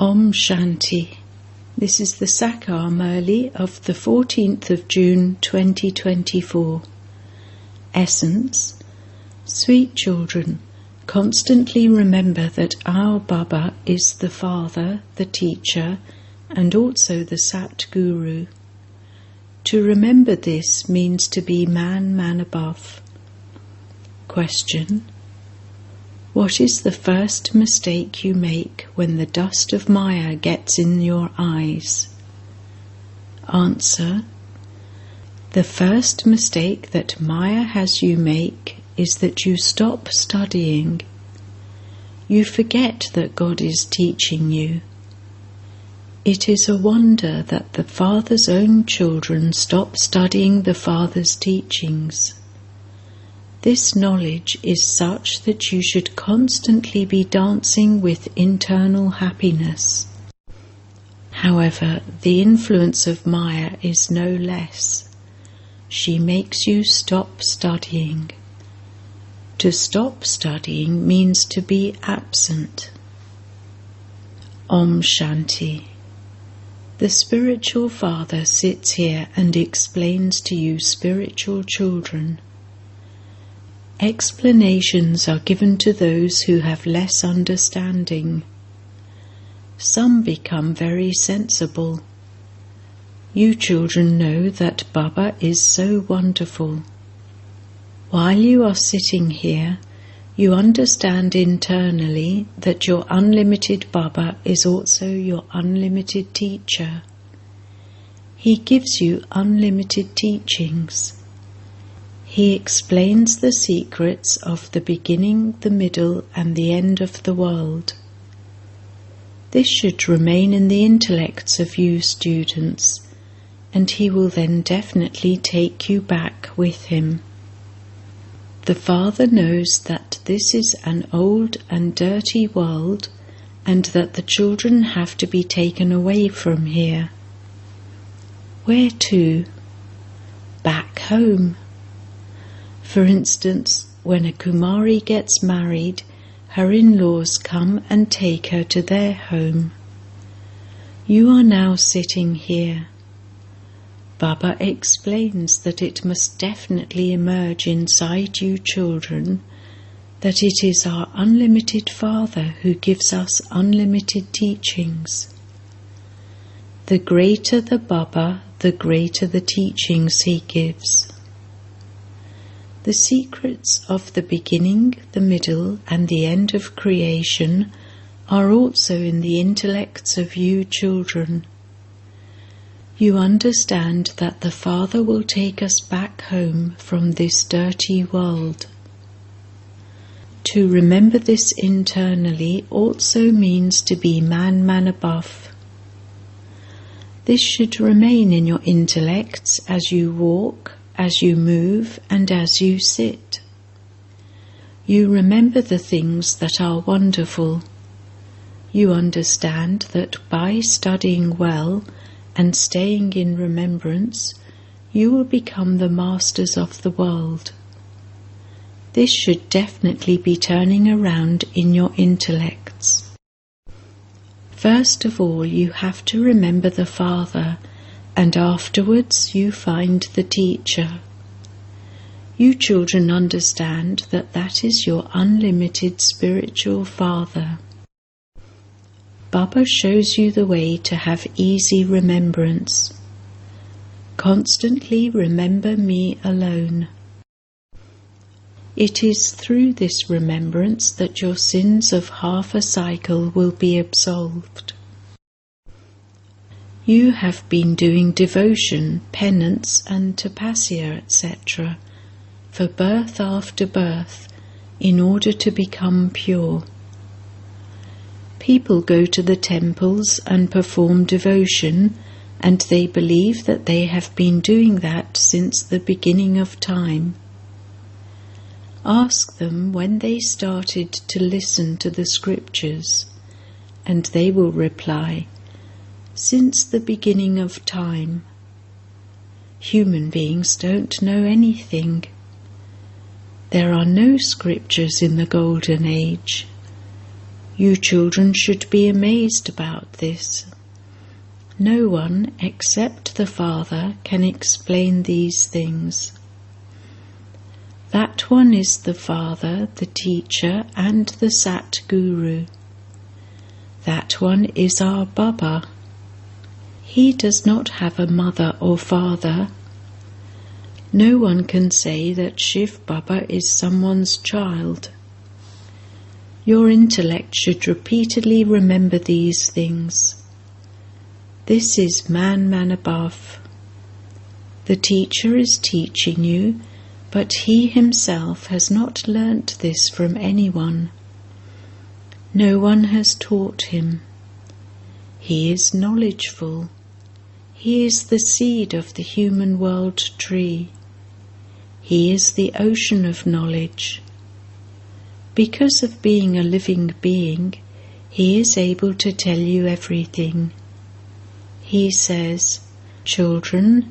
Om Shanti. This is the Sakar Murli of the 14th of June 2024. Essence. Sweet children, constantly remember that our Baba is the Father, the Teacher, and also the Sat Guru. To remember this means to be man above. Question. What is the first mistake you make when the dust of Maya gets in your eyes? Answer. The first mistake that Maya has you make is that you stop studying. You forget that God is teaching you. It is a wonder that the Father's own children stop studying the Father's teachings. This knowledge is such that you should constantly be dancing with internal happiness. However, the influence of Maya is no less. She makes you stop studying. To stop studying means to be absent. Om Shanti. The spiritual Father sits here and explains to you spiritual children. Explanations are given to those who have less understanding. Some become very sensible. You children know that Baba is so wonderful. While you are sitting here, you understand internally that your unlimited Baba is also your unlimited teacher. He gives you unlimited teachings. He explains the secrets of the beginning, the middle, and the end of the world. This should remain in the intellects of you students, and he will then definitely take you back with him. The Father knows that this is an old and dirty world, and that the children have to be taken away from here. Where to? Back home. For instance, when a Kumari gets married, her in-laws come and take her to their home. You are now sitting here. Baba explains that it must definitely emerge inside you children that it is our unlimited Father who gives us unlimited teachings. The greater the Baba, the greater the teachings he gives. The secrets of the beginning, the middle, and the end of creation are also in the intellects of you children. You understand that the Father will take us back home from this dirty world. To remember this internally also means to be man above. This should remain in your intellects as you walk, as you move, and as you sit. You remember the things that are wonderful. You understand that by studying well and staying in remembrance, you will become the masters of the world. This should definitely be turning around in your intellects. First of all, you have to remember the Father, and afterwards you find the teacher. You children understand that that is your unlimited spiritual Father. Baba shows you the way to have easy remembrance. Constantly remember me alone. It is through this remembrance that your sins of half a cycle will be absolved. You have been doing devotion, penance, and tapasya, etc., for birth after birth, in order to become pure. People go to the temples and perform devotion, and they believe that they have been doing that since the beginning of time. Ask them when they started to listen to the scriptures, and they will reply, "Since the beginning of time." Human beings don't know anything. There are no scriptures in the Golden Age. You children should be amazed about this. No one except the Father can explain these things. That one is the Father, the Teacher, and the Sat Guru. That one is our Baba. He does not have a mother or father. No one can say that Shiv Baba is someone's child. Your intellect should repeatedly remember these things. This is man above. The teacher is teaching you, but he himself has not learnt this from anyone. No one has taught him. He is knowledgeful. He is the seed of the human world tree. He is the ocean of knowledge. Because of being a living being, he is able to tell you everything. He says, "Children,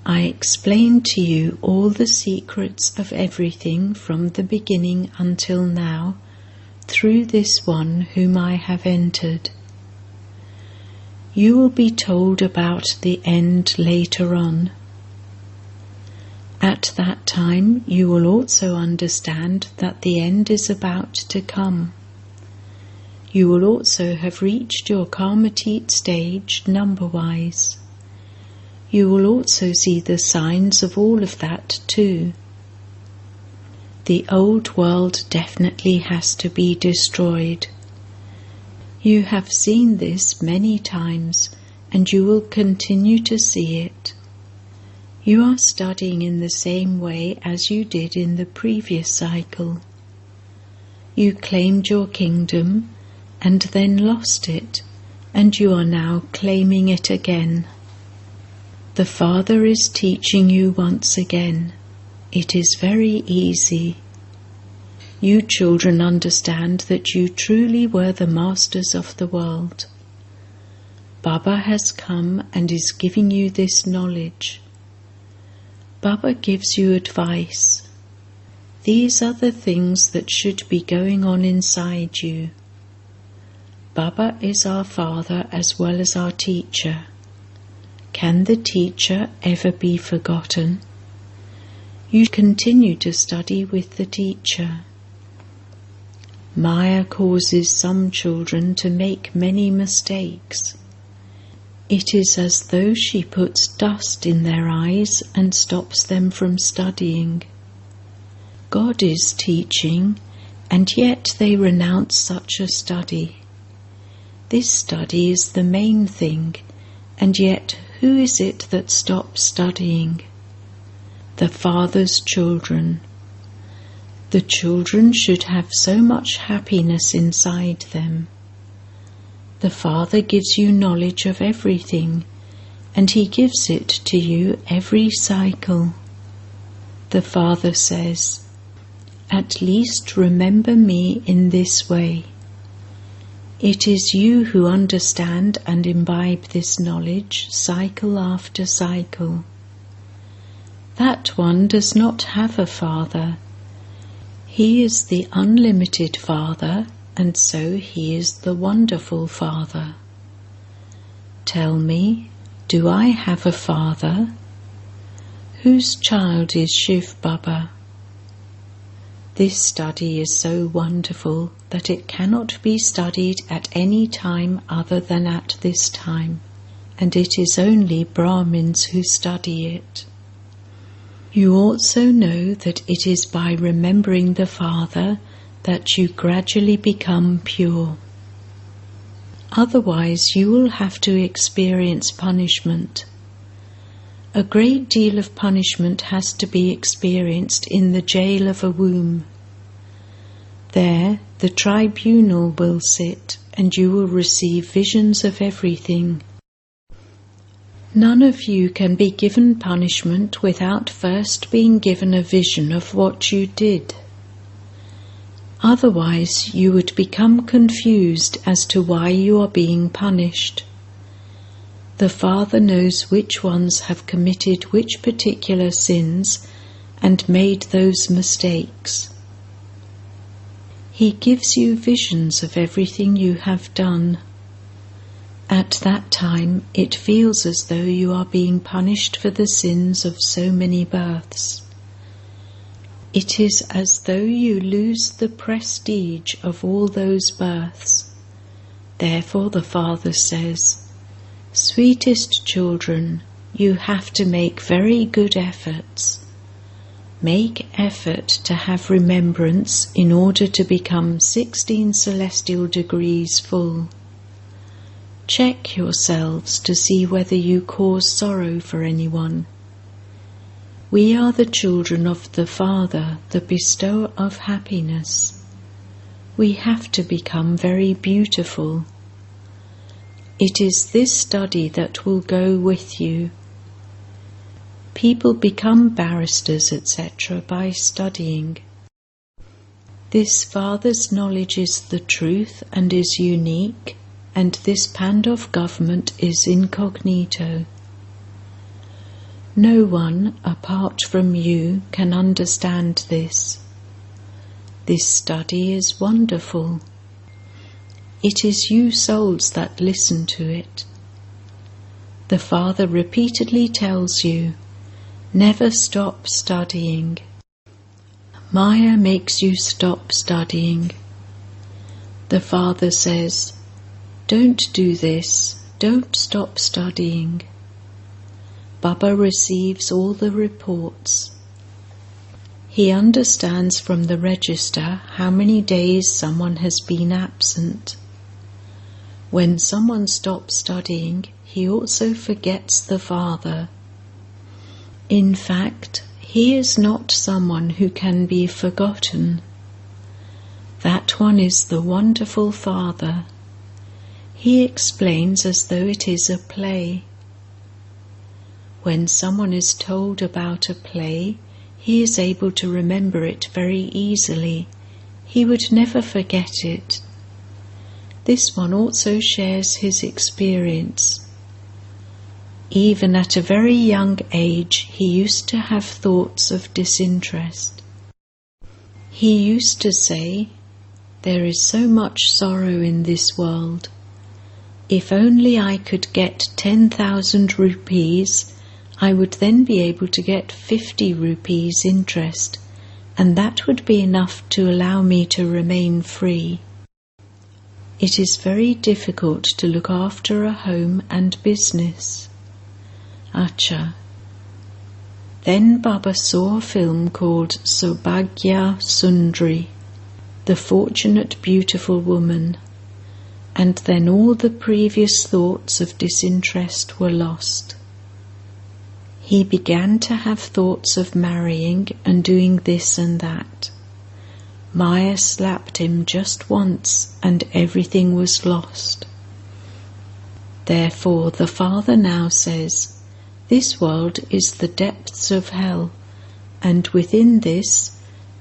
I explain to you all the secrets of everything from the beginning until now, through this one whom I have entered. You will be told about the end later on. At that time you will also understand that the end is about to come. You will also have reached your Karmatit stage number-wise. You will also see the signs of all of that too. The old world definitely has to be destroyed. You have seen this many times, and you will continue to see it. You are studying in the same way as you did in the previous cycle. You claimed your kingdom, and then lost it, and you are now claiming it again. The Father is teaching you once again. It is very easy. You children understand that you truly were the masters of the world. Baba has come and is giving you this knowledge. Baba gives you advice. These are the things that should be going on inside you. Baba is our Father as well as our teacher. Can the teacher ever be forgotten? You continue to study with the teacher. Maya causes some children to make many mistakes. It is as though she puts dust in their eyes and stops them from studying. God is teaching, and yet they renounce such a study. This study is the main thing, and yet who is it that stops studying? The Father's children. The children should have so much happiness inside them. The Father gives you knowledge of everything, and He gives it to you every cycle. The Father says, "At least remember me in this way." It is you who understand and imbibe this knowledge cycle after cycle. That one does not have a father. He is the unlimited Father, and so He is the wonderful Father. Tell me, do I have a father? Whose child is Shiv Baba? This study is so wonderful that it cannot be studied at any time other than at this time, and it is only Brahmins who study it. You also know that it is by remembering the Father that you gradually become pure. Otherwise you will have to experience punishment. A great deal of punishment has to be experienced in the jail of a womb. There the tribunal will sit, and you will receive visions of everything. None of you can be given punishment without first being given a vision of what you did. Otherwise you would become confused as to why you are being punished. The Father knows which ones have committed which particular sins and made those mistakes. He gives you visions of everything you have done. At that time, it feels as though you are being punished for the sins of so many births. It is as though you lose the prestige of all those births. Therefore the Father says, "Sweetest children, you have to make very good efforts. Make effort to have remembrance in order to become 16 celestial degrees full. Check yourselves to see whether you cause sorrow for anyone. We are the children of the Father, the bestower of happiness. We have to become very beautiful. It is this study that will go with you. People become barristers, etc. by studying. This Father's knowledge is the truth and is unique, and this Pandov government is incognito. No one, apart from you, can understand this. This study is wonderful. It is you souls that listen to it. The Father repeatedly tells you, never stop studying. Maya makes you stop studying. The Father says, don't do this, don't stop studying. Baba receives all the reports. He understands from the register how many days someone has been absent. When someone stops studying, he also forgets the Father. In fact, he is not someone who can be forgotten. That one is the wonderful Father. He explains as though it is a play. When someone is told about a play, he is able to remember it very easily. He would never forget it. This one also shares his experience. Even at a very young age, he used to have thoughts of disinterest. He used to say, "There is so much sorrow in this world. If only I could get 10,000 rupees, I would then be able to get 50 rupees interest, and that would be enough to allow me to remain free." It is very difficult to look after a home and business. Acha. Then Baba saw a film called Saubhagya Sundari, the fortunate beautiful woman, and then all the previous thoughts of disinterest were lost. He began to have thoughts of marrying and doing this and that. Maya slapped him just once and everything was lost. Therefore the Father now says, this world is the depths of hell, and within this,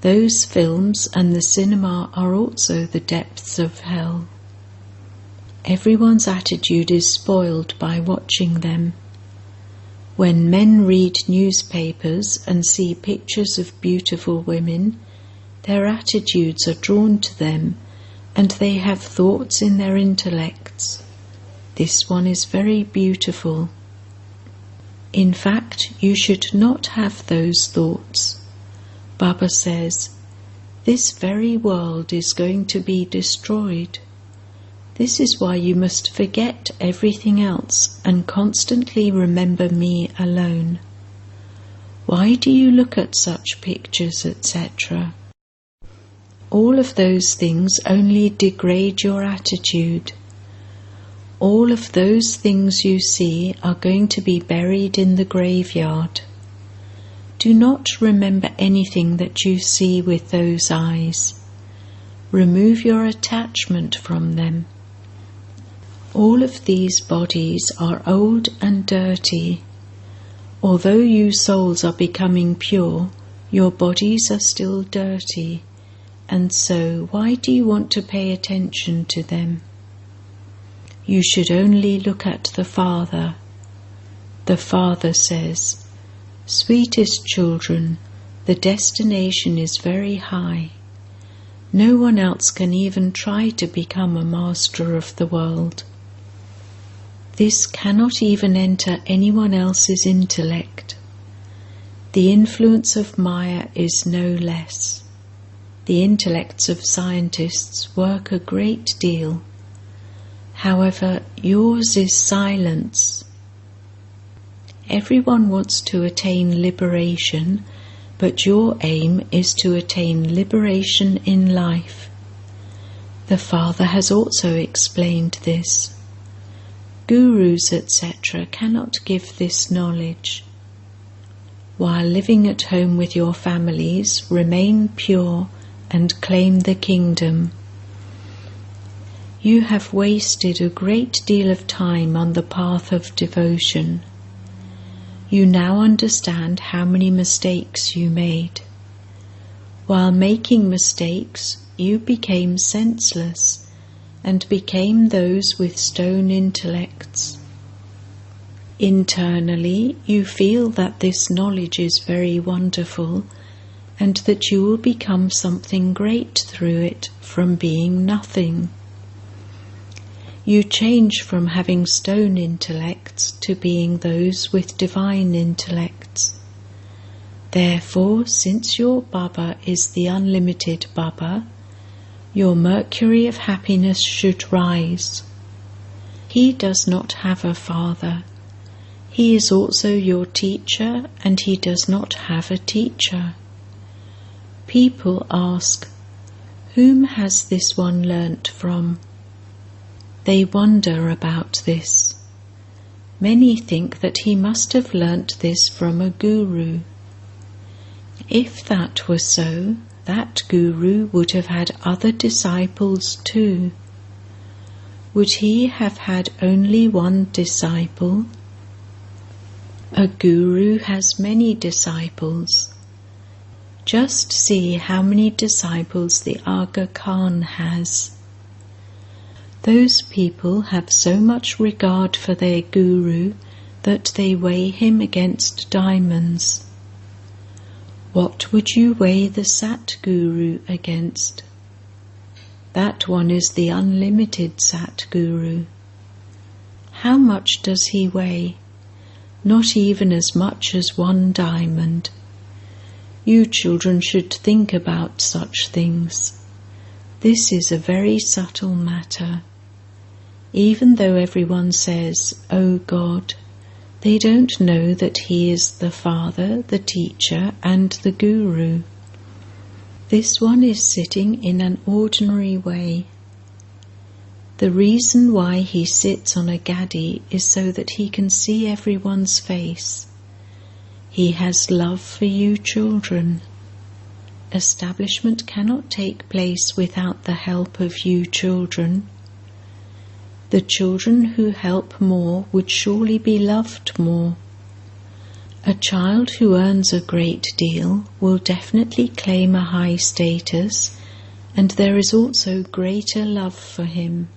those films and the cinema are also the depths of hell. Everyone's attitude is spoiled by watching them. When men read newspapers and see pictures of beautiful women, their attitudes are drawn to them, and they have thoughts in their intellects. This one is very beautiful. In fact, you should not have those thoughts. Baba says, this very world is going to be destroyed. This is why you must forget everything else and constantly remember me alone. Why do you look at such pictures, etc.? All of those things only degrade your attitude. All of those things you see are going to be buried in the graveyard. Do not remember anything that you see with those eyes. Remove your attachment from them. All of these bodies are old and dirty. Although you souls are becoming pure, your bodies are still dirty, and so why do you want to pay attention to them? You should only look at the Father. The Father says, sweetest children, the destination is very high. No one else can even try to become a master of the world. This cannot even enter anyone else's intellect. The influence of Maya is no less. The intellects of scientists work a great deal. However, yours is silence. Everyone wants to attain liberation, but your aim is to attain liberation in life. The Father has also explained this. Gurus, etc. cannot give this knowledge. While living at home with your families, remain pure and claim the kingdom. You have wasted a great deal of time on the path of devotion. You now understand how many mistakes you made. While making mistakes, you became senseless and became those with stone intellects. Internally, you feel that this knowledge is very wonderful and that you will become something great through it from being nothing. You change from having stone intellects to being those with divine intellects. Therefore, since your Baba is the unlimited Baba, your mercury of happiness should rise. He does not have a father. He is also your teacher, and he does not have a teacher. People ask, whom has this one learnt from? They wonder about this. Many think that he must have learnt this from a guru. If that were so, that guru would have had other disciples too. Would he have had only one disciple? A guru has many disciples. Just see how many disciples the Aga Khan has. Those people have so much regard for their guru that they weigh him against diamonds. What would you weigh the Sat Guru against? That one is the unlimited Sat Guru. How much does he weigh? Not even as much as one diamond. You children should think about such things. This is a very subtle matter. Even though everyone says, "Oh God," they don't know that He is the Father, the Teacher, and the Guru. This one is sitting in an ordinary way. The reason why he sits on a gaddi is so that he can see everyone's face. He has love for you children. Establishment cannot take place without the help of you children. The children who help more would surely be loved more. A child who earns a great deal will definitely claim a high status, and there is also greater love for him.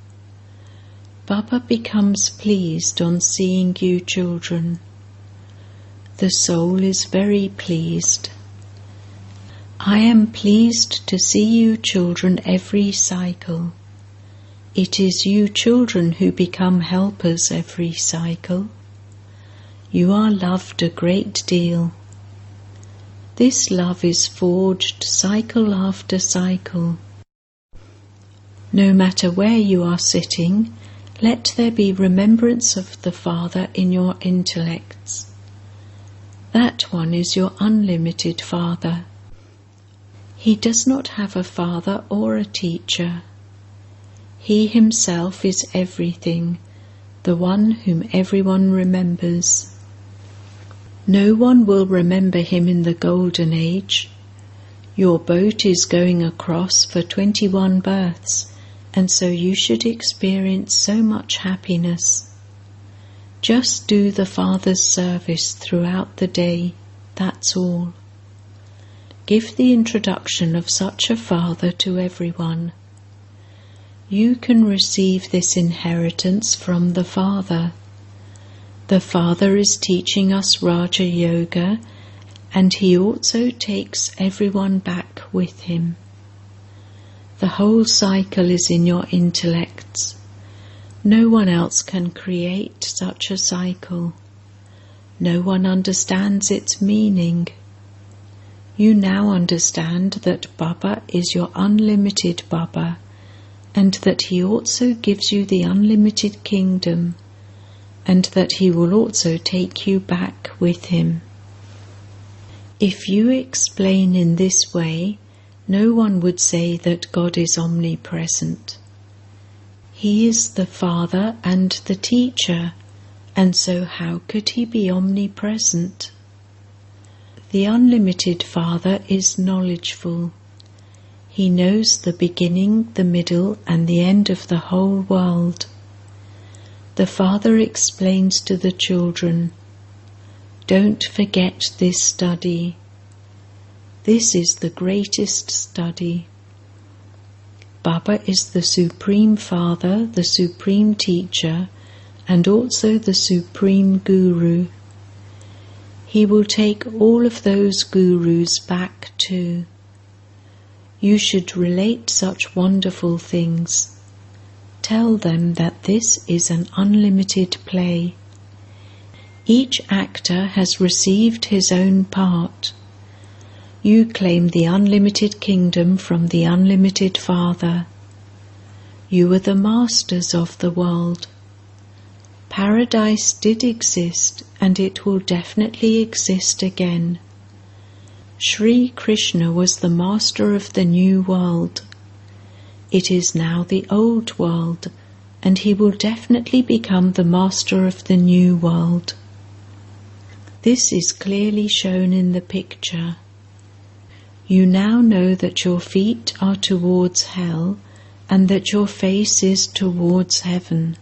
Baba becomes pleased on seeing you children. The soul is very pleased. I am pleased to see you children every cycle. It is you children who become helpers every cycle. You are loved a great deal. This love is forged cycle after cycle. No matter where you are sitting, let there be remembrance of the Father in your intellects. That one is your unlimited Father. He does not have a father or a teacher. He himself is everything, the one whom everyone remembers. No one will remember him in the golden age. Your boat is going across for 21 births, and so you should experience so much happiness. Just do the Father's service throughout the day, that's all. Give the introduction of such a Father to everyone. You can receive this inheritance from the Father. The Father is teaching us Raja Yoga, and he also takes everyone back with him. The whole cycle is in your intellects. No one else can create such a cycle. No one understands its meaning. You now understand that Baba is your unlimited Baba, and that he also gives you the unlimited kingdom, and that he will also take you back with him. If you explain in this way, no one would say that God is omnipresent. He is the Father and the Teacher, and so how could he be omnipresent? The unlimited Father is knowledgeful. He knows the beginning, the middle, and the end of the whole world. The Father explains to the children, "Don't forget this study. This is the greatest study." Baba is the Supreme Father, the Supreme Teacher, and also the Supreme Guru. He will take all of those gurus back too. You should relate such wonderful things. Tell them that this is an unlimited play. Each actor has received his own part. You claim the unlimited kingdom from the unlimited Father. You are the masters of the world. Paradise did exist, and it will definitely exist again. Sri Krishna was the master of the new world. It is now the old world, and he will definitely become the master of the new world. This is clearly shown in the picture. You now know that your feet are towards hell and that your face is towards heaven.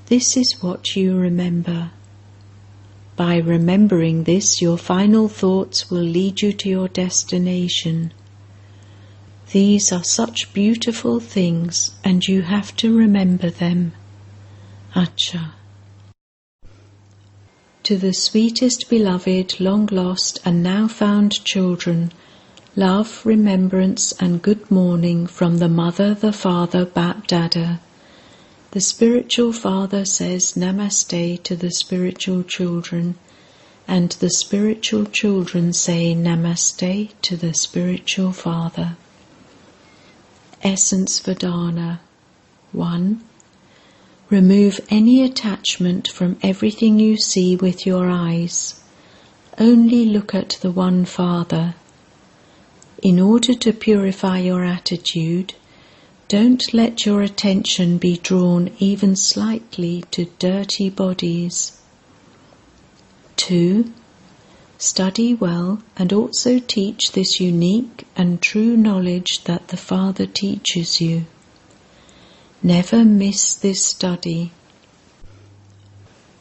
This is what you remember. By remembering this, your final thoughts will lead you to your destination. These are such beautiful things, and you have to remember them. Acha. To the sweetest beloved, long lost and now found children, love, remembrance and good morning from the Mother, the Father, Bap Dada. The spiritual father says Namaste to the spiritual children, and the spiritual children say Namaste to the spiritual father. Essence Vedana 1. Remove any attachment from everything you see with your eyes. Only look at the one Father. In order to purify your attitude, don't let your attention be drawn even slightly to dirty bodies. 2. Study well and also teach this unique and true knowledge that the Father teaches you. Never miss this study.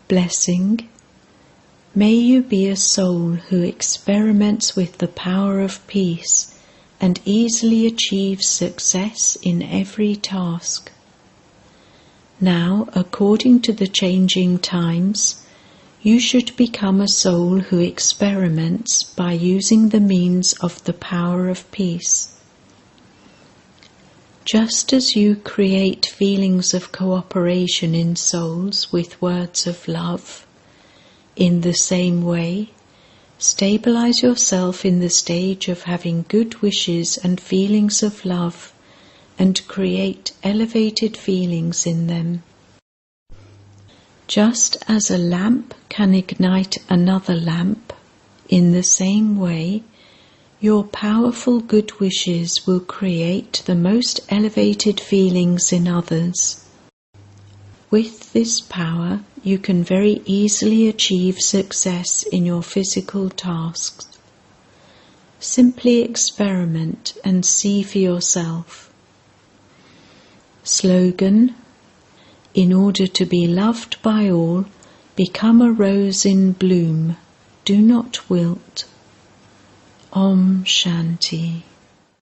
Blessing. May you be a soul who experiments with the power of peace and easily achieves success in every task. Now, according to the changing times, you should become a soul who experiments by using the means of the power of peace. Just as you create feelings of cooperation in souls with words of love, in the same way, stabilize yourself in the stage of having good wishes and feelings of love, and create elevated feelings in them. Just as a lamp can ignite another lamp, in the same way, your powerful good wishes will create the most elevated feelings in others. With this power, you can very easily achieve success in your physical tasks. Simply experiment and see for yourself. Slogan: in order to be loved by all, become a rose in bloom, do not wilt. Om Shanti.